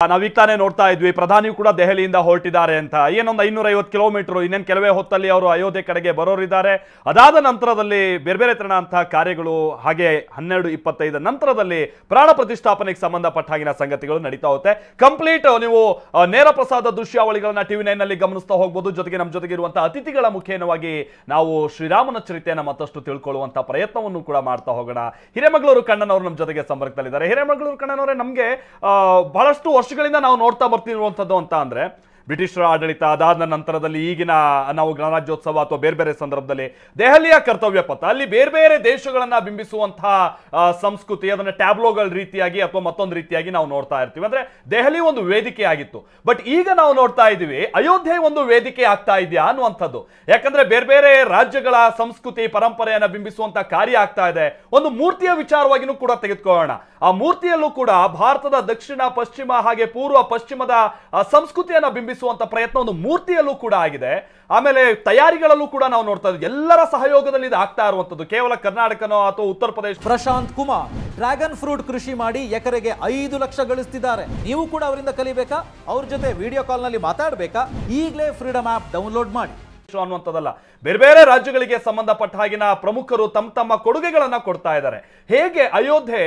ನಾವೀಗ ತಾನೇ ನೋಡ್ತಾ ಇದ್ವಿ ಪ್ರಧಾನಿಯು ಕೂಡ ದೆಹಲಿಯಿಂದ ಹೊರಟಿದ್ದಾರೆ ಅಂತ. ಏನೊಂದು 550 ಕಿಲೋಮೀಟರ್ ಇನ್ನೇನು ಕೆಲವೇ ಹೊತ್ತಲ್ಲಿ ಅವರು ಅಯೋಧ್ಯೆ ಕಡೆಗೆ ಬರೋರಿದ್ದಾರೆ. ಅದಾದ ನಂತರದಲ್ಲಿ ಬೇರೆ ಬೇರೆ ತರಹಂತಹ ಕಾರ್ಯಗಳು, ಹಾಗೆ 12:25 ನಂತರದಲ್ಲಿ ಪ್ರಾಣ ಪ್ರತಿಷ್ಠಾಪನೆಗೆ ಸಂಬಂಧಪಟ್ಟ ಹಾಗಿನ ಸಂಗತಿಗಳು ನಡೀತಾ ಹೋಗುತ್ತೆ. ಕಂಪ್ಲೀಟ್ ನೀವು ನೇರ ಪ್ರಸಾದ ದೃಶ್ಯಾವಳಿಗಳನ್ನ TV9 ನಲ್ಲಿ ಗಮನಿಸ್ತಾ ಹೋಗ್ಬೋದು. ಜೊತೆಗೆ ನಮ್ಮ ಜೊತೆಗೆ ಇರುವಂತಹ ಅತಿಥಿಗಳ ಮುಖೇನವಾಗಿ ನಾವು ಶ್ರೀರಾಮನ ಚರಿತೆಯನ್ನು ಮತ್ತಷ್ಟು ತಿಳ್ಕೊಳ್ಳುವಂತಹ ಪ್ರಯತ್ನವನ್ನು ಕೂಡ ಮಾಡ್ತಾ ಹೋಗೋಣ. ಹಿರೇಮಗಳೂರು ಕಣ್ಣನವರು ನಮ್ಮ ಜೊತೆಗೆ ಸಂಪರ್ಕದಲ್ಲಿದ್ದಾರೆ. ಹಿರೇಮಗಳೂರು ಕಣ್ಣನವರೇ, ನಮಗೆ ಬಹಳಷ್ಟು ವರ್ಷಗಳಿಂದ ನಾವು ನೋಡ್ತಾ ಬರ್ತಿರುವಂಥದ್ದು ಅಂತ ಅಂದ್ರೆ ಬ್ರಿಟಿಷರ ಆಡಳಿತ ಅದಾದ ನಂತರದಲ್ಲಿ ಈಗಿನ ನಾವು ಗಣರಾಜ್ಯೋತ್ಸವ ಅಥವಾ ಬೇರೆ ಬೇರೆ ಸಂದರ್ಭದಲ್ಲಿ ದೆಹಲಿಯ ಕರ್ತವ್ಯ ಪಥ ಅಲ್ಲಿ ಬೇರೆ ಬೇರೆ ದೇಶಗಳನ್ನ ಬಿಂಬಿಸುವಂತಹ ಸಂಸ್ಕೃತಿ, ಅದನ್ನ ಟ್ಯಾಬ್ಲೋಗಳ ರೀತಿಯಾಗಿ ಅಥವಾ ಮತ್ತೊಂದು ರೀತಿಯಾಗಿ ನಾವು ನೋಡ್ತಾ ಇರ್ತೀವಿ. ಅಂದ್ರೆ ದೆಹಲಿ ಒಂದು ವೇದಿಕೆ ಆಗಿತ್ತು. ಬಟ್ ಈಗ ನಾವು ನೋಡ್ತಾ ಇದೀವಿ ಅಯೋಧ್ಯೆ ಒಂದು ವೇದಿಕೆ ಆಗ್ತಾ ಇದೆಯಾ ಅನ್ನುವಂಥದ್ದು. ಯಾಕಂದ್ರೆ ಬೇರೆ ಬೇರೆ ರಾಜ್ಯಗಳ ಸಂಸ್ಕೃತಿ ಪರಂಪರೆಯನ್ನ ಬಿಂಬಿಸುವಂತ ಕಾರ್ಯ ಆಗ್ತಾ ಇದೆ. ಒಂದು ಮೂರ್ತಿಯ ವಿಚಾರವಾಗಿನೂ ಕೂಡ ತೆಗೆದುಕೊಳ್ಳೋಣ. ಆ ಮೂರ್ತಿಯಲ್ಲೂ ಕೂಡ ಭಾರತದ ದಕ್ಷಿಣ ಪಶ್ಚಿಮ ಹಾಗೆ ಪೂರ್ವ ಪಶ್ಚಿಮದ ಸಂಸ್ಕೃತಿಯನ್ನ ಬಿಂಬಿಸುವಂತ ಪ್ರಯತ್ನ ಒಂದು ಮೂರ್ತಿಯಲ್ಲೂ ಕೂಡ ಆಗಿದೆ. ಆಮೇಲೆ ತಯಾರಿಗಳಲ್ಲೂ ಕೂಡ ನಾವು ನೋಡ್ತಾ ಇದ್ದೀವಿ ಎಲ್ಲರ ಸಹಯೋಗದಲ್ಲಿ ಇದು ಆಗ್ತಾ ಇರುವಂತದ್ದು. ಕೇವಲ ಕರ್ನಾಟಕನೋ ಅಥವಾ ಉತ್ತರ ಪ್ರದೇಶ. ಪ್ರಶಾಂತ್ ಕುಮಾರ್ ಡ್ರ್ಯಾಗನ್ ಫ್ರೂಟ್ ಕೃಷಿ ಮಾಡಿ ಎಕರೆಗೆ 5 ಲಕ್ಷ ಗಳಿಸ್ತಿದ್ದಾರೆ. ನೀವು ಕೂಡ ಅವರಿಂದ ಕಲಿಬೇಕಾ? ಅವ್ರ ಜೊತೆ ವಿಡಿಯೋ ಕಾಲ್ ನಲ್ಲಿ ಮಾತಾಡಬೇಕಾ? ಈಗಲೇ ಫ್ರೀಡಮ್ ಆಪ್ ಡೌನ್ಲೋಡ್ ಮಾಡಿ ಅನ್ನುವಂಥದ್ದಲ್ಲ, ಬೇರೆ ಬೇರೆ ರಾಜ್ಯಗಳಿಗೆ ಸಂಬಂಧಪಟ್ಟ ಹಾಗಿನ ಪ್ರಮುಖರು ತಮ್ಮ ತಮ್ಮ ಕೊಡುಗೆಗಳನ್ನ ಕೊಡ್ತಾ ಇದ್ದಾರೆ. ಹೇಗೆ ಅಯೋಧ್ಯೆ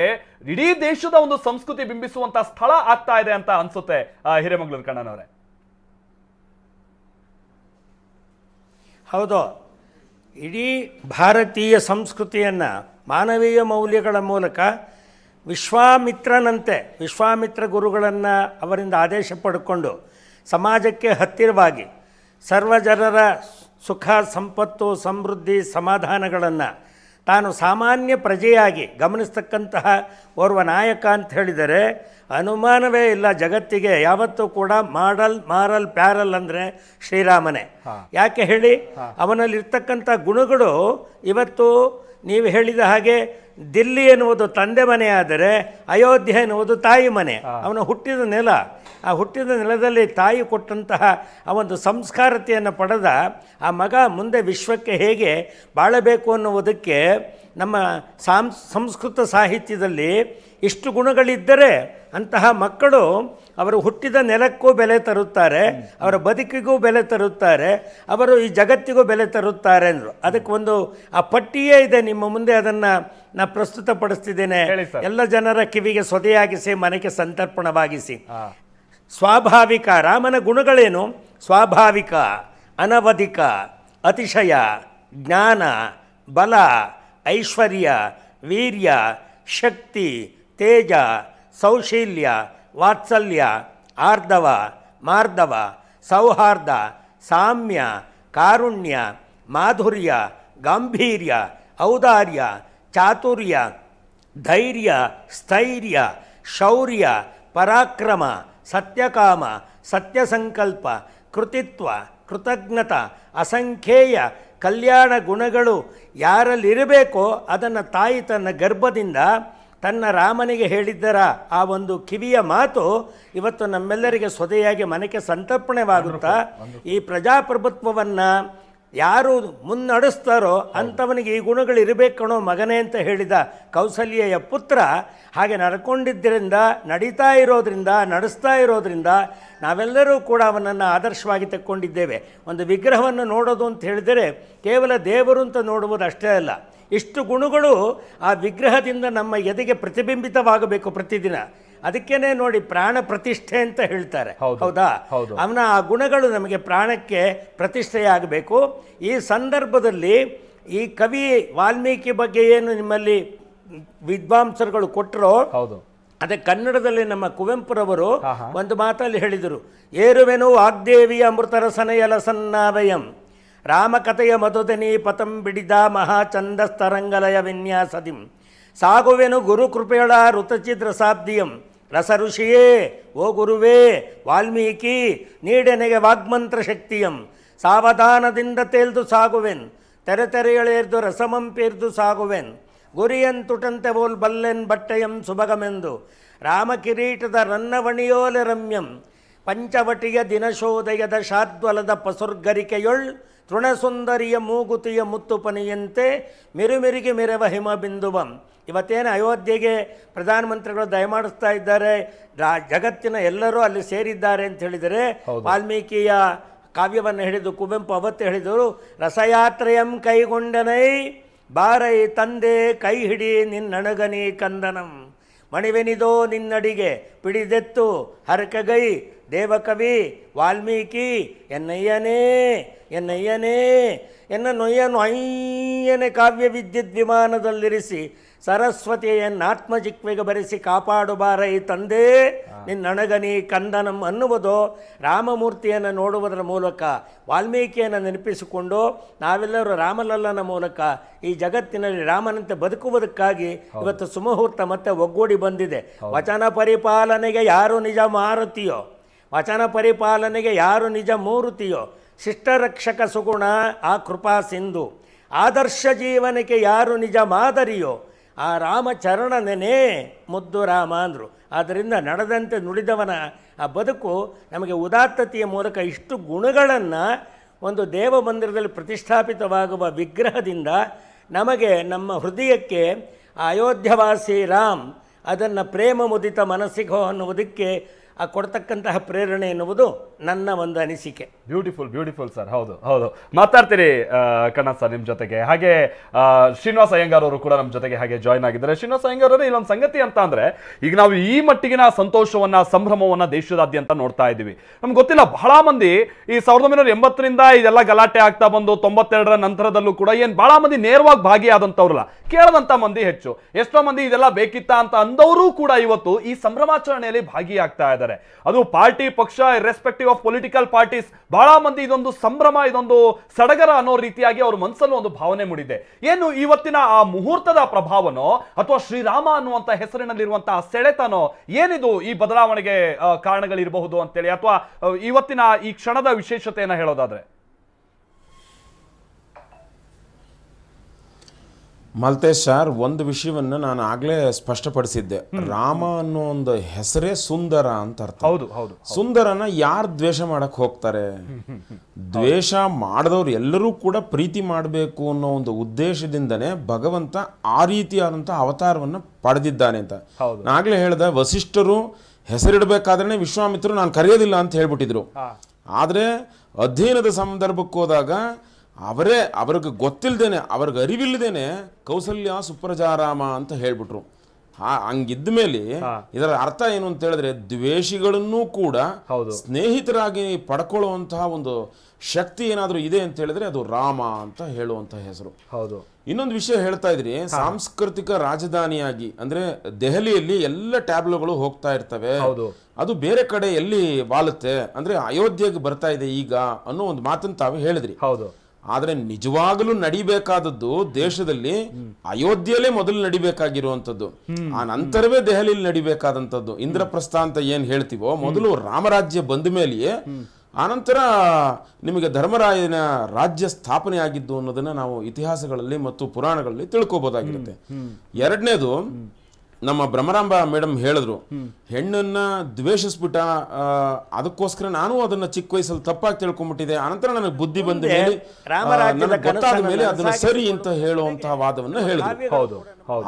ಇಡೀ ದೇಶದ ಒಂದು ಸಂಸ್ಕೃತಿ ಬಿಂಬಿಸುವಂತ ಸ್ಥಳ ಆಗ್ತಾ ಇದೆ ಅಂತ ಅನ್ಸುತ್ತೆ ಹಿರೇಮಗಳೂರು ಕಣ್ಣನವರೇ? ಹೌದು, ಇಡೀ ಭಾರತೀಯ ಸಂಸ್ಕೃತಿಯನ್ನು ಮಾನವೀಯ ಮೌಲ್ಯಗಳ ಮೂಲಕ ವಿಶ್ವಾಮಿತ್ರ ಗುರುಗಳನ್ನು ಅವರಿಂದ ಆದೇಶ ಪಡ್ಕೊಂಡು ಸಮಾಜಕ್ಕೆ ಹತ್ತಿರವಾಗಿ ಸರ್ವ ಜನರ ಸುಖ ಸಂಪತ್ತು ಸಮೃದ್ಧಿ ಸಮಾಧಾನಗಳನ್ನು ತಾನು ಸಾಮಾನ್ಯ ಪ್ರಜೆಯಾಗಿ ಗಮನಿಸ್ತಕ್ಕಂತಹ ಓರ್ವ ನಾಯಕ ಅಂತ ಹೇಳಿದರೆ ಅನುಮಾನವೇ ಇಲ್ಲ. ಜಗತ್ತಿಗೆ ಯಾವತ್ತೂ ಕೂಡ ಮಾರಲ್ ಪ್ಯಾರಲ್ ಅಂದರೆ ಶ್ರೀರಾಮನೇ. ಯಾಕೆ ಹೇಳಿ? ಅವನಲ್ಲಿರ್ತಕ್ಕಂಥ ಗುಣಗಳು ಇವತ್ತು ನೀವು ಹೇಳಿದ ಹಾಗೆ ದಿಲ್ಲಿ ಎನ್ನುವುದು ತಂದೆ ಮನೆ ಆದರೆ ಅಯೋಧ್ಯೆ ಎನ್ನುವುದು ತಾಯಿ ಮನೆ. ಅವನು ಹುಟ್ಟಿದ ನೆಲ, ಆ ಹುಟ್ಟಿದ ನೆಲದಲ್ಲಿ ತಾಯಿ ಕೊಟ್ಟಂತಹ ಆ ಒಂದು ಸಂಸ್ಕಾರತೆಯನ್ನು ಪಡೆದ ಆ ಮಗ ಮುಂದೆ ವಿಶ್ವಕ್ಕೆ ಹೇಗೆ ಬಾಳಬೇಕು ಅನ್ನುವುದಕ್ಕೆ ನಮ್ಮ ಸಂಸ್ಕೃತ ಸಾಹಿತ್ಯದಲ್ಲಿ ಇಷ್ಟು ಗುಣಗಳಿದ್ದರೆ ಅಂತಹ ಮಕ್ಕಳು ಅವರು ಹುಟ್ಟಿದ ನೆಲಕ್ಕೂ ಬೆಲೆ ತರುತ್ತಾರೆ, ಅವರ ಬದುಕಿಗೂ ಬೆಲೆ ತರುತ್ತಾರೆ, ಅವರು ಈ ಜಗತ್ತಿಗೂ ಬೆಲೆ ತರುತ್ತಾರೆ ಅಂದರು. ಅದಕ್ಕೆ ಒಂದು ಆ ಪಟ್ಟಿಯೇ ಇದೆ ನಿಮ್ಮ ಮುಂದೆ, ಅದನ್ನು ನಾ ಪ್ರಸ್ತುತಪಡಿಸ್ತಿದ್ದೇನೆ. ಎಲ್ಲ ಜನರ ಕಿವಿಗೆ ಸೊದೆಯಾಗಿಸಿ ಮನೆಗೆ ಸಂತರ್ಪಣವಾಗಿಸಿ. ಸ್ವಾಭಾವಿಕ ರಾಮನ ಗುಣಗಳೇನು? ಸ್ವಾಭಾವಿಕ, ಅನವಧಿಕ, ಅತಿಶಯ, ಜ್ಞಾನ, ಬಲ, ಐಶ್ವರ್ಯ, ವೀರ್ಯ, ಶಕ್ತಿ, ತೇಜ, ಸೌಶೀಲ್ಯ, ವಾತ್ಸಲ್ಯ, ಆರ್ಧವ, ಮಾರ್ಧವ, ಸೌಹಾರ್ದ, ಸಾಮ್ಯ, ಕಾರುಣ್ಯ, ಮಾಧುರ್ಯ, ಗಾಂಭೀರ್ಯ, ಔದಾರ್ಯ, ಚಾತುರ್ಯ, ಧೈರ್ಯ, ಸ್ಥೈರ್ಯ, ಶೌರ್ಯ, ಪರಾಕ್ರಮ, ಸತ್ಯಕಾಮ, ಸತ್ಯಸಂಕಲ್ಪ, ಕೃತಿತ್ವ, ಕೃತಜ್ಞತ, ಅಸಂಖ್ಯೇಯ ಕಲ್ಯಾಣ ಗುಣಗಳು ಯಾರಲ್ಲಿರಬೇಕೋ ಅದನ್ನು ತಾಯಿ ತನ್ನ ಗರ್ಭದಿಂದ ತನ್ನ ರಾಮನಿಗೆ ಹೇಳಿದ್ದರ ಆ ಒಂದು ಕಿವಿಯ ಮಾತು ಇವತ್ತು ನಮ್ಮೆಲ್ಲರಿಗೆ ಸೊದೆಯಾಗಿ ಮನೆಗೆ ಸಂತರ್ಪಣೆವಾಗುತ್ತಾ ಈ ಪ್ರಜಾಪ್ರಭುತ್ವವನ್ನು ಯಾರು ಮುನ್ನಡೆಸ್ತಾರೋ ಅಂಥವನಿಗೆ ಈ ಗುಣಗಳು ಇರಬೇಕಣೋ ಮಗನೇ ಅಂತ ಹೇಳಿದ ಕೌಸಲ್ಯೆಯ ಪುತ್ರ ಹಾಗೆ ನಡ್ಕೊಂಡಿದ್ದರಿಂದ, ನಡೀತಾ ಇರೋದ್ರಿಂದ, ನಡೆಸ್ತಾ ಇರೋದ್ರಿಂದ ನಾವೆಲ್ಲರೂ ಕೂಡ ಅವನನ್ನು ಆದರ್ಶವಾಗಿ ತಕ್ಕೊಂಡಿದ್ದೇವೆ. ಒಂದು ವಿಗ್ರಹವನ್ನು ನೋಡೋದು ಅಂತ ಹೇಳಿದರೆ ಕೇವಲ ದೇವರು ಅಂತ ನೋಡುವುದು ಅಷ್ಟೇ ಅಲ್ಲ, ಇಷ್ಟು ಗುಣಗಳು ಆ ವಿಗ್ರಹದಿಂದ ನಮ್ಮ ಎದೆಗೆ ಪ್ರತಿಬಿಂಬಿತವಾಗಬೇಕು ಪ್ರತಿದಿನ. ಅದಕ್ಕೇನೆ ನೋಡಿ ಪ್ರಾಣ ಪ್ರತಿಷ್ಠೆ ಅಂತ ಹೇಳ್ತಾರೆ. ಹೌದಾ? ಅವನ ಆ ಗುಣಗಳು ನಮಗೆ ಪ್ರಾಣಕ್ಕೆ ಪ್ರತಿಷ್ಠೆಯಾಗಬೇಕು. ಈ ಸಂದರ್ಭದಲ್ಲಿ ಈ ಕವಿ ವಾಲ್ಮೀಕಿ ಬಗ್ಗೆ ಏನು ನಿಮ್ಮಲ್ಲಿ ವಿದ್ವಾಂಸರುಗಳು ಕೊಟ್ಟರೋ ಅದೇ ಕನ್ನಡದಲ್ಲಿ ನಮ್ಮ ಕುವೆಂಪುರವರು ಒಂದು ಮಾತಲ್ಲಿ ಹೇಳಿದರು, ಏರುವೆನು ವಾಗ್ದೇವಿಯ ಅಮೃತರಸನಯಲಸನ್ನಾವಯಂ ರಾಮಕಥೆಯ ಮಧುದನಿ ಪತಂ ಬಿಡಿದ ಮಹಾಚಂದಸ್ತರಂಗಲಯ ವಿನ್ಯಾಸದಿಂ ಸಾಗುವೆನು ಗುರುಕೃಪೆಯಳ ಋತಚಿದ್ರಸಾಬ್ದಿಯಂ ರಸ ಋಷಿಯೇ ಓ ಗುರುವೇ ವಾಲ್ಮೀಕಿ ನೀಡೆನೆಗೆ ವಾಗ್ಮಂತ್ರ ಶಕ್ತಿಯಂ ಸಾವಧಾನದಿಂದ ತೇಲ್ದು ಸಾಗುವೆನ್ ತೆರೆತೆರೆಯಳೆರ್ದು ರಸಮಂಪೇರ್ದು ಸಾಗುವೆನ್ ಗುರಿಯಂತುಟಂತೆ ಓಲ್ ಬಲ್ಲೆನ್ ಬಟ್ಟೆಯಂ ಸುಭಗಮೆಂದು ರಾಮಕಿರೀಟದ ರನ್ನವಣಿಯೋಲೆ ರಮ್ಯಂ ಪಂಚವಟಿಯ ದಿನಶೋದಯದ ಶಾದ್ವಲದ ಪಸುರ್ಗರಿಕೆಯೊಳ್ ತೃಣಸುಂದರಿಯ ಮೂಗುತಿಯ ಮುತ್ತುಪನಿಯಂತೆ ಮಿರುಮಿರಿಗೆ ಮಿರವ ಹಿಮಬಿಂದುವಂ ಇವತ್ತೇನು ಅಯೋಧ್ಯೆಗೆ ಪ್ರಧಾನಮಂತ್ರಿಗಳು ದಯಮಾಡಿಸ್ತಾ ಇದ್ದಾರೆ, ಜಗತ್ತಿನ ಎಲ್ಲರೂ ಅಲ್ಲಿ ಸೇರಿದ್ದಾರೆ ಅಂತ ಹೇಳಿದರೆ, ವಾಲ್ಮೀಕಿಯ ಕಾವ್ಯವನ್ನು ಹಿಡಿದು ಕುವೆಂಪು ಅವತ್ತು ಹೇಳಿದರು, ರಸಯಾತ್ರೆಯಂ ಕೈಗೊಂಡನೈ ಬಾರೈ ತಂದೆ ಕೈ ಹಿಡಿ ನಿನ್ನಣಗನಿ ಕಂದನಂ, ಮಣಿವೆನಿದೋ ನಿನ್ನಡಿಗೆ ಪಿಡಿದೆತ್ತು ಹರಕಗೈ ದೇವಕವಿ ವಾಲ್ಮೀಕಿ ಎನ್ನಯ್ಯನೇ ಎನ್ನಯ್ಯನೇ ಎನ್ನ ನೊಯ್ಯನೆ ಕಾವ್ಯ ವಿದ್ಯುತ್ ವಿಮಾನದಲ್ಲಿರಿಸಿ ಸರಸ್ವತಿಯನ್ನಾತ್ಮಜಿಕ್ವೆಗೆ ಬರೆಸಿ ಕಾಪಾಡುಬಾರೈ ತಂದೆ ನಿನ್ನಣಗನಿ ಕಂದನಂ ಅನ್ನುವುದು ರಾಮಮೂರ್ತಿಯನ್ನು ನೋಡುವುದರ ಮೂಲಕ, ವಾಲ್ಮೀಕಿಯನ್ನು ನೆನಪಿಸಿಕೊಂಡು ನಾವೆಲ್ಲರೂ ರಾಮಲಲ್ಲನ ಮೂಲಕ ಈ ಜಗತ್ತಿನಲ್ಲಿ ರಾಮನಂತೆ ಬದುಕುವುದಕ್ಕಾಗಿ ಇವತ್ತು ಸುಮುಹೂರ್ತ ಮತ್ತೆ ಒಗ್ಗೂಡಿ ಬಂದಿದೆ. ವಚನ ಪರಿಪಾಲನೆಗೆ ಯಾರು ನಿಜ ಮಾರುತಿಯೋ, ವಚನ ಪರಿಪಾಲನೆಗೆ ಯಾರು ನಿಜ ಮೂರುತಿಯೋ, ಶಿಷ್ಟರಕ್ಷಕ ಸುಗುಣ ಆ ಕೃಪಾ ಸಿಂಧು, ಆದರ್ಶ ಜೀವನಕ್ಕೆ ಯಾರು ನಿಜ ಮಾದರಿಯೋ ಆ ರಾಮಚರಣ ನೆನೆ ಮುದ್ದು ರಾಮ ಅಂದರು. ಆದ್ದರಿಂದ ನಡೆದಂತೆ ನುಡಿದವನ ಆ ಬದುಕು ನಮಗೆ ಉದಾತ್ತತೆಯ ಮೂಲಕ ಇಷ್ಟು ಗುಣಗಳನ್ನು ಒಂದು ದೇವ ಮಂದಿರದಲ್ಲಿ ಪ್ರತಿಷ್ಠಾಪಿತವಾಗುವ ವಿಗ್ರಹದಿಂದ ನಮಗೆ ನಮ್ಮ ಹೃದಯಕ್ಕೆ ಅಯೋಧ್ಯವಾಸಿ ರಾಮ್ ಅದನ್ನು ಪ್ರೇಮ ಮುದಿತ ಮನಸ್ಸಿಗೋ ಅನ್ನುವುದಕ್ಕೆ ಕೊಡ್ತಕ್ಕಂತಹ ಪ್ರೇರಣೆ ಎನ್ನುವುದು ನನ್ನ ಒಂದು ಅನಿಸಿಕೆ. Beautiful sir. ಹೌದು ಹೌದು, ಮಾತಾಡ್ತೀರಿ ಕನ್ನಡ ಸರ್ ನಿಮ್ಮ ಜೊತೆಗೆ. ಹಾಗೆ ಶ್ರೀನಿವಾಸ ಅಯ್ಯಂಗಾರ್ ಅವರು ಕೂಡ ನಮ್ಮ ಜೊತೆಗೆ ಹಾಗೆ ಜಾಯ್ನ್ ಆಗಿದ್ದಾರೆ. ಶ್ರೀನಿವಾಸ ಅಯ್ಯಂಗಾರ್ ಅವರು, ಇಲ್ಲೊಂದು ಸಂಗತಿ ಅಂತ ಅಂದ್ರೆ, ಈಗ ನಾವು ಈ ಮಟ್ಟಿಗಿನ ಸಂತೋಷವನ್ನ ಸಂಭ್ರಮವನ್ನ ದೇಶದಾದ್ಯಂತ ನೋಡ್ತಾ ಇದ್ದೀವಿ. ನಮ್ಗೆ ಗೊತ್ತಿಲ್ಲ, ಬಹಳ ಮಂದಿ ಈ 1980ರಿಂದ ಇದೆಲ್ಲ ಗಲಾಟೆ ಆಗ್ತಾ ಬಂದು 92ರ ನಂತರದಲ್ಲೂ ಕೂಡ ಏನ್ ಬಹಳ ಮಂದಿ ನೇರವಾಗಿ ಭಾಗಿಯಾದಂಥವ್ರಲ್ಲ, ಕೇಳದಂತ ಮಂದಿ ಹೆಚ್ಚು. ಎಷ್ಟೋ ಮಂದಿ ಇದೆಲ್ಲ ಬೇಕಿತ್ತ ಅಂತ ಅಂದವರು ಕೂಡ ಇವತ್ತು ಈ ಸಂಭ್ರಮಾಚರಣೆಯಲ್ಲಿ ಭಾಗಿಯಾಗ್ತಾ ಇದ್ದಾರೆ. ಅದು ಪಾರ್ಟಿ ಪಕ್ಷ ಇರ್ರೆಸ್ಪೆಕ್ಟಿವ್ ಆಫ್ ಪೊಲಿಟಿಕಲ್ ಪಾರ್ಟೀಸ್, ಬಹಳ ಮಂದಿ ಇದೊಂದು ಸಂಭ್ರಮ, ಇದೊಂದು ಸಡಗರ ಅನ್ನೋ ರೀತಿಯಾಗಿ ಅವ್ರ ಮನಸ್ಸನ್ನು ಒಂದು ಭಾವನೆ ಮೂಡಿದೆ. ಏನು ಇವತ್ತಿನ ಆ ಮುಹೂರ್ತದ ಪ್ರಭಾವನೋ ಅಥವಾ ಶ್ರೀರಾಮ ಅನ್ನುವಂತ ಹೆಸರಿನಲ್ಲಿರುವಂತಹ ಸೆಳೆತನೋ, ಏನಿದು ಈ ಬದಲಾವಣೆಗೆ ಕಾರಣಗಳಿರಬಹುದು ಅಂತೇಳಿ, ಅಥವಾ ಇವತ್ತಿನ ಈ ಕ್ಷಣದ ವಿಶೇಷತೆಯನ್ನ ಹೇಳೋದಾದ್ರೆ? ಮಲ್ತೇಶ್ ಸರ್, ಒಂದು ವಿಷಯವನ್ನು ನಾನು ಆಗ್ಲೇ ಸ್ಪಷ್ಟಪಡಿಸಿದ್ದೆ. ರಾಮ ಅನ್ನೋ ಒಂದು ಹೆಸರೇ ಸುಂದರ ಅಂತ ಅರ್ಥ. ಹೌದು ಹೌದು. ಸುಂದರನ ಯಾರು ದ್ವೇಷ ಮಾಡಕ್ ಹೋಗ್ತಾರೆ? ದ್ವೇಷ ಮಾಡಿದವ್ರು ಎಲ್ಲರೂ ಕೂಡ ಪ್ರೀತಿ ಮಾಡಬೇಕು ಅನ್ನೋ ಒಂದು ಉದ್ದೇಶದಿಂದನೇ ಭಗವಂತ ಆ ರೀತಿಯಾದಂತಹ ಅವತಾರವನ್ನು ಪಡೆದಿದ್ದಾನೆ ಅಂತ. ನಾಗ್ಲೇ ಹೇಳ್ದೆ, ವಸಿಷ್ಠರು ಹೆಸರಿಡಬೇಕಾದ್ರೆ ವಿಶ್ವಾಮಿತ್ರರು ನಾನು ಕರೆಯೋದಿಲ್ಲ ಅಂತ ಹೇಳ್ಬಿಟ್ಟಿದ್ರು. ಆದ್ರೆ ಅಧ್ಯಯನದ ಸಂದರ್ಭಕ್ಕೆ ಹೋದಾಗ ಅವ್ರಿಗೆ ಗೊತ್ತಿಲ್ದೇನೆ, ಅವ್ರಿಗೆ ಅರಿವಿಲ್ಲದೇನೆ ಕೌಸಲ್ಯ ಸುಪ್ರಜಾರಾಮ ಅಂತ ಹೇಳ್ಬಿಟ್ರು. ಹಂಗಿದ್ದ ಮೇಲೆ ಇದರ ಅರ್ಥ ಏನು ಅಂತ ಹೇಳಿದ್ರೆ, ದ್ವೇಷಿಗಳನ್ನೂ ಕೂಡ ಸ್ನೇಹಿತರಾಗಿ ಪಡ್ಕೊಳ್ಳುವಂತಹ ಒಂದು ಶಕ್ತಿ ಏನಾದ್ರೂ ಇದೆ ಅಂತ ಹೇಳಿದ್ರೆ ಅದು ರಾಮ ಅಂತ ಹೇಳುವಂತಹ ಹೆಸರು. ಹೌದು. ಇನ್ನೊಂದು ವಿಷಯ ಹೇಳ್ತಾ ಇದ್ರಿ, ಸಾಂಸ್ಕೃತಿಕ ರಾಜಧಾನಿಯಾಗಿ ಅಂದ್ರೆ ದೆಹಲಿಯಲ್ಲಿ ಎಲ್ಲ ಟ್ಯಾಬ್ಲೋಗಳು ಹೋಗ್ತಾ ಇರ್ತವೆ, ಅದು ಬೇರೆ ಕಡೆ ಎಲ್ಲಿ ವಾಲುತ್ತೆ ಅಂದ್ರೆ ಅಯೋಧ್ಯೆಗೆ ಬರ್ತಾ ಇದೆ ಈಗ ಅನ್ನೋ ಒಂದು ಮಾತನ್ನು ತಾವು ಹೇಳಿದ್ರಿ. ಹೌದು. ಆದ್ರೆ ನಿಜವಾಗಲೂ ನಡಿಬೇಕಾದದ್ದು ದೇಶದಲ್ಲಿ ಅಯೋಧ್ಯೆಯಲ್ಲೇ ಮೊದಲು ನಡಿಬೇಕಾಗಿರುವಂತದ್ದು, ಆ ನಂತರವೇ ದೆಹಲಿಯಲ್ಲಿ ನಡಿಬೇಕಾದಂಥದ್ದು. ಇಂದ್ರಪ್ರಸ್ಥ ಅಂತ ಏನ್ ಹೇಳ್ತೀವೋ, ಮೊದಲು ರಾಮರಾಜ್ಯ ಬಂದ ಮೇಲೆಯೇ ಆನಂತರ ನಿಮಗೆ ಧರ್ಮರಾಯನ ರಾಜ್ಯ ಸ್ಥಾಪನೆ ಆಗಿದ್ದು ಅನ್ನೋದನ್ನ ನಾವು ಇತಿಹಾಸಗಳಲ್ಲಿ ಮತ್ತು ಪುರಾಣಗಳಲ್ಲಿ ತಿಳ್ಕೋಬಹುದಾಗಿರುತ್ತೆ. ಎರಡನೇದು, ನಮ್ಮ ಭ್ರಮರಾಂಬ ಮೇಡಮ್ ಹೇಳಿದ್ರು, ಹೆಣ್ಣನ್ನ ದ್ವೇಷಿಸ್ಬಿಟ್ಟ, ಅದಕ್ಕೋಸ್ಕರ ನಾನು ಅದನ್ನ ಚಿಕ್ಕ ವಯಸ್ಸಲ್ಲಿ ತಪ್ಪಾಗಿ ತಿಳ್ಕೊಂಡ್ಬಿಟ್ಟಿದೆ, ಆನಂತರ ನನಗೆ ಬುದ್ಧಿ ಬಂದ ಮೇಲೆ ಗೊತ್ತಾದ ಮೇಲೆ ಅದನ್ನ ಸರಿ ಅಂತ ಹೇಳುವಂತಹ ವಾದವನ್ನ ಹೇಳಿದ್ರು.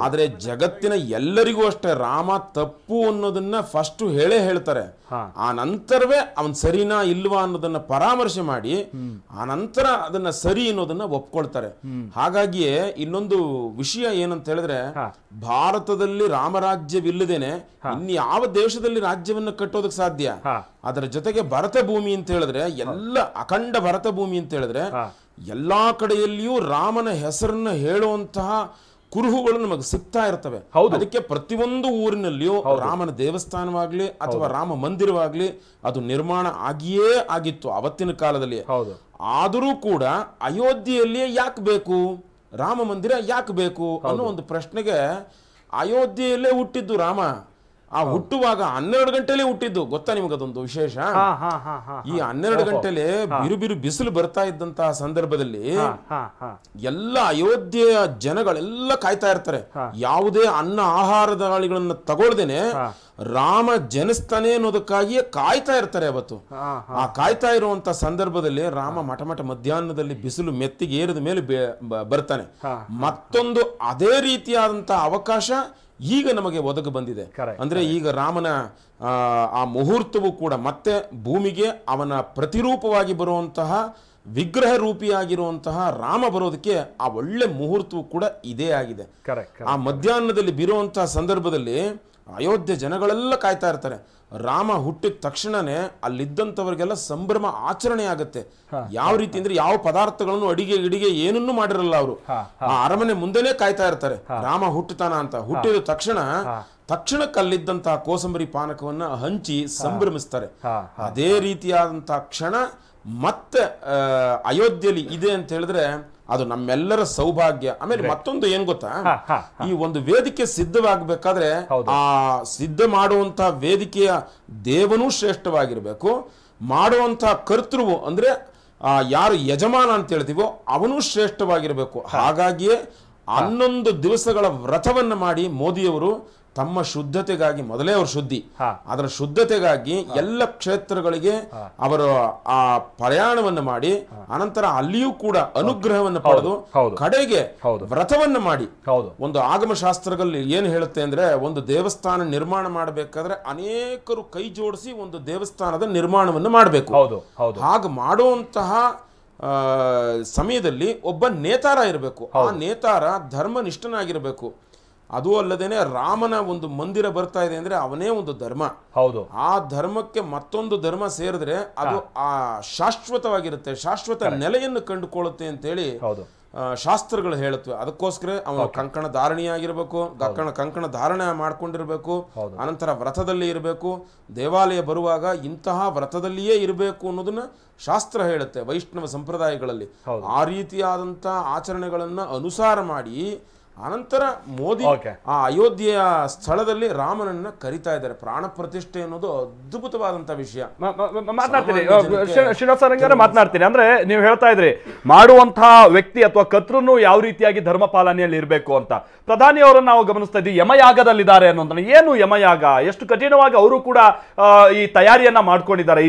ಆದ್ರೆ ಜಗತ್ತಿನ ಎಲ್ಲರಿಗೂ ಅಷ್ಟೇ ರಾಮ ತಪ್ಪು ಅನ್ನೋದನ್ನ ಫಸ್ಟ್ ಹೇಳ್ತಾರೆ, ಆ ನಂತರವೇ ಅವನ್ ಸರಿನಾ ಇಲ್ವಾ ಅನ್ನೋದನ್ನ ಪರಾಮರ್ಶೆ ಮಾಡಿ ಆ ನಂತರ ಅದನ್ನ ಸರಿ ಅನ್ನೋದನ್ನ ಒಪ್ಕೊಳ್ತಾರೆ. ಹಾಗಾಗಿಯೇ ಇನ್ನೊಂದು ವಿಷಯ ಏನಂತ ಹೇಳಿದ್ರೆ, ಭಾರತದಲ್ಲಿ ರಾಮರಾಜ್ಯವಿಲ್ಲದೇನೆ ಇನ್ಯಾವ ದೇಶದಲ್ಲಿ ರಾಜ್ಯವನ್ನ ಕಟ್ಟೋದಕ್ಕೆ ಸಾಧ್ಯ? ಅದರ ಜೊತೆಗೆ ಭರತ ಭೂಮಿ ಅಂತ ಹೇಳಿದ್ರೆ, ಎಲ್ಲ ಅಖಂಡ ಭರತ ಭೂಮಿ ಅಂತ ಹೇಳಿದ್ರೆ ಎಲ್ಲಾ ಕಡೆಯಲ್ಲಿಯೂ ರಾಮನ ಹೆಸರನ್ನ ಹೇಳುವಂತಹ ಕುರುಹುಗಳು ನಮಗೆ ಸಿಗ್ತಾ ಇರ್ತವೆ. ಅದಕ್ಕೆ ಪ್ರತಿಯೊಂದು ಊರಿನಲ್ಲಿಯೂ ರಾಮನ ದೇವಸ್ಥಾನವಾಗ್ಲಿ ಅಥವಾ ರಾಮ ಮಂದಿರವಾಗ್ಲಿ ಅದು ನಿರ್ಮಾಣ ಆಗಿಯೇ ಆಗಿತ್ತು ಅವತ್ತಿನ ಕಾಲದಲ್ಲಿ. ಆದರೂ ಕೂಡ ಅಯೋಧ್ಯೆಯಲ್ಲಿಯೇ ಯಾಕೆ ಬೇಕು ರಾಮ ಮಂದಿರ, ಯಾಕೆ ಬೇಕು ಅನ್ನೋ ಒಂದು ಪ್ರಶ್ನೆಗೆ, ಅಯೋಧ್ಯೆಯಲ್ಲೇ ಹುಟ್ಟಿದ್ದು ರಾಮ, ಆ ಹುಟ್ಟುವಾಗ 12 ಗಂಟೆಲೆ ಹುಟ್ಟಿದ್ದು, ಗೊತ್ತಾ ನಿಮ್ಗೆ ಅದೊಂದು ವಿಶೇಷ. ಈ 12 ಗಂಟೆಲೆ ಬಿರು ಬಿರು ಬಿಸಿಲು ಬರ್ತಾ ಇದ್ದಂತಹ ಸಂದರ್ಭದಲ್ಲಿ ಎಲ್ಲ ಅಯೋಧ್ಯೆಯ ಜನಗಳೆಲ್ಲ ಕಾಯ್ತಾ ಇರ್ತಾರೆ, ಯಾವುದೇ ಅನ್ನ ಆಹಾರದಾಳಿಗಳನ್ನ ತಗೊಳ್ದೇನೆ ರಾಮ ಜನಿಸ್ತಾನೆ ಅನ್ನೋದಕ್ಕಾಗಿಯೇ ಕಾಯ್ತಾ ಇರ್ತಾರೆ ಅವತ್ತು. ಆ ಕಾಯ್ತಾ ಇರುವಂತ ಸಂದರ್ಭದಲ್ಲಿ ರಾಮ ಮಠ ಮಧ್ಯಾಹ್ನದಲ್ಲಿ ಬಿಸಿಲು ಮೆತ್ತಿಗೆ ಏರಿದ ಮೇಲೆ ಬರ್ತಾನೆ. ಮತ್ತೊಂದು ಅದೇ ರೀತಿಯಾದಂತಹ ಅವಕಾಶ ಈಗ ನಮಗೆ ಒದಗಿ ಬಂದಿದೆ. ಅಂದ್ರೆ ಈಗ ರಾಮನ ಆ ಮುಹೂರ್ತವು ಕೂಡ ಮತ್ತೆ ಭೂಮಿಗೆ ಅವನ ಪ್ರತಿರೂಪವಾಗಿ ಬರುವಂತಹ ವಿಗ್ರಹ ರೂಪಿಯಾಗಿರುವಂತಹ ರಾಮ ಬರೋದಕ್ಕೆ ಆ ಒಳ್ಳೆ ಮುಹೂರ್ತವು ಕೂಡ ಇದೇ ಆಗಿದೆ. ಆ ಮಧ್ಯಾಹ್ನದಲ್ಲಿ ಬಿರುವಂತಹ ಸಂದರ್ಭದಲ್ಲಿ ಅಯೋಧ್ಯೆ ಜನಗಳೆಲ್ಲ ಕಾಯ್ತಾ ಇರ್ತಾರೆ. ರಾಮ ಹುಟ್ಟಿದ ತಕ್ಷಣನೇ ಅಲ್ಲಿದ್ದಂಥವ್ರಿಗೆಲ್ಲ ಸಂಭ್ರಮ ಆಚರಣೆ ಆಗುತ್ತೆ. ಯಾವ ರೀತಿ ಅಂದ್ರೆ ಯಾವ ಪದಾರ್ಥಗಳನ್ನು ಅಡಿಗೆ ಏನನ್ನೂ ಮಾಡಿರಲ್ಲ ಅವರು. ಆ ಅರಮನೆ ಮುಂದೆನೆ ಕಾಯ್ತಾ ಇರ್ತಾರೆ ರಾಮ ಹುಟ್ಟುತ್ತಾನ ಅಂತ. ಹುಟ್ಟಿದ ತಕ್ಷಣಕ್ಕೆ ಅಲ್ಲಿದ್ದಂತಹ ಕೋಸಂಬರಿ ಪಾನಕವನ್ನ ಹಂಚಿ ಸಂಭ್ರಮಿಸ್ತಾರೆ. ಅದೇ ರೀತಿಯಾದಂತಹ ಕ್ಷಣ ಮತ್ತೆ ಅಯೋಧ್ಯೆಯಲ್ಲಿ ಇದೆ ಅಂತ ಹೇಳಿದ್ರೆ ಅದು ನಮ್ಮೆಲ್ಲರ ಸೌಭಾಗ್ಯ. ಆಮೇಲೆ ಮತ್ತೊಂದು ಏನ್ ಗೊತ್ತಾ, ಈ ಒಂದು ವೇದಿಕೆ ಸಿದ್ಧವಾಗಬೇಕಾದ್ರೆ ಆ ಸಿದ್ಧ ಮಾಡುವಂತಹ ವೇದಿಕೆಯ ದೇವನೂ ಶ್ರೇಷ್ಠವಾಗಿರ್ಬೇಕು, ಮಾಡುವಂತಹ ಕರ್ತೃವು ಅಂದ್ರೆ ಯಾರು ಯಜಮಾನ ಅಂತ ಹೇಳ್ತೀವೋ ಅವನು ಶ್ರೇಷ್ಠವಾಗಿರ್ಬೇಕು. ಹಾಗಾಗಿಯೇ 11 ದಿವಸಗಳ ವ್ರತವನ್ನ ಮಾಡಿ ಮೋದಿಯವರು ತಮ್ಮ ಶುದ್ಧತೆಗಾಗಿ, ಮೊದಲೇ ಅವರು ಶುದ್ಧಿ, ಅದರ ಶುದ್ಧತೆಗಾಗಿ ಎಲ್ಲ ಕ್ಷೇತ್ರಗಳಿಗೆ ಅವರು ಆ ಪ್ರಯಾಣವನ್ನು ಮಾಡಿ ಅನಂತರ ಅಲ್ಲಿಯೂ ಕೂಡ ಅನುಗ್ರಹವನ್ನು ಪಡೆದು ಕಡೆಗೆ ವ್ರತವನ್ನ ಮಾಡಿ. ಒಂದು ಆಗಮ ಶಾಸ್ತ್ರದಲ್ಲಿ ಏನು ಹೇಳುತ್ತೆ ಅಂದ್ರೆ, ಒಂದು ದೇವಸ್ಥಾನ ನಿರ್ಮಾಣ ಮಾಡಬೇಕಾದ್ರೆ ಅನೇಕರು ಕೈ ಜೋಡಿಸಿ ಒಂದು ದೇವಸ್ಥಾನದ ನಿರ್ಮಾಣವನ್ನು ಮಾಡಬೇಕು. ಹಾಗೆ ಮಾಡುವಂತಹ ಸಮಯದಲ್ಲಿ ಒಬ್ಬ ನೇತಾರ ಇರಬೇಕು. ಆ ನೇತಾರ ಧರ್ಮನಿಷ್ಠನಾಗಿರಬೇಕು. ಅದು ಅಲ್ಲದೇನೆ ರಾಮನ ಒಂದು ಮಂದಿರ ಬರ್ತಾ ಇದೆ ಅಂದ್ರೆ ಅವನೇ ಒಂದು ಧರ್ಮ. ಆ ಧರ್ಮಕ್ಕೆ ಮತ್ತೊಂದು ಧರ್ಮ ಸೇರಿದ್ರೆ ಅದು ಆ ಶಾಶ್ವತವಾಗಿರುತ್ತೆ, ಶಾಶ್ವತ ನೆಲೆಯನ್ನು ಕಂಡುಕೊಳ್ಳುತ್ತೆ ಅಂತೇಳಿ ಶಾಸ್ತ್ರಗಳು ಹೇಳುತ್ತವೆ. ಅದಕ್ಕೋಸ್ಕರ ಅವನು ಕಂಕಣ ಧಾರಣೆಯಾಗಿರ್ಬೇಕು, ಕಂಕಣ ಧಾರಣೆ ಮಾಡ್ಕೊಂಡಿರ್ಬೇಕು, ಅನಂತರ ವ್ರತದಲ್ಲಿ ಇರಬೇಕು. ದೇವಾಲಯ ಬರುವಾಗ ಇಂತಹ ವ್ರತದಲ್ಲಿಯೇ ಇರಬೇಕು ಅನ್ನೋದನ್ನ ಶಾಸ್ತ್ರ ಹೇಳುತ್ತೆ ವೈಷ್ಣವ ಸಂಪ್ರದಾಯಗಳಲ್ಲಿ. ಆ ರೀತಿಯಾದಂತ ಆಚರಣೆಗಳನ್ನ ಅನುಸಾರ ಮಾಡಿ ಅನಂತರ ಮೋದಿ ಆ ಅಯೋಧ್ಯೆಯ ಸ್ಥಳದಲ್ಲಿ ರಾಮನನ್ನ ಕರಿತಾ ಇದ್ದಾರೆ. ಪ್ರಾಣ ಪ್ರತಿಷ್ಠೆ ಅನ್ನೋದು ಅದ್ಭುತವಾದಂತ ವಿಷಯ. ಮಾತನಾಡ್ತೀನಿ ಶ್ರೀನಿವಾಸ ಮಾತನಾಡ್ತೀನಿ. ಅಂದ್ರೆ ನೀವು ಹೇಳ್ತಾ ಇದ್ರಿ ಮಾಡುವಂತಹ ವ್ಯಕ್ತಿ ಅಥವಾ ಕರ್ತೃನು ಯಾವ ರೀತಿಯಾಗಿ ಧರ್ಮ ಪಾಲನೆಯಲ್ಲಿ ಇರಬೇಕು ಅಂತ. ಪ್ರಧಾನಿಯವರನ್ನು ನಾವು ಗಮನಿಸ್ತಾ ಇದ್ವಿ, ಯಮಯಾಗದಲ್ಲಿದ್ದಾರೆ ಅನ್ನೋದನ್ನ. ಏನು ಯಮಯಾಗ, ಎಷ್ಟು ಕಠಿಣವಾಗಿ ಅವರು ಕೂಡ ಈ ತಯಾರಿಯನ್ನ ಮಾಡ್ಕೊಂಡಿದ್ದಾರೆ.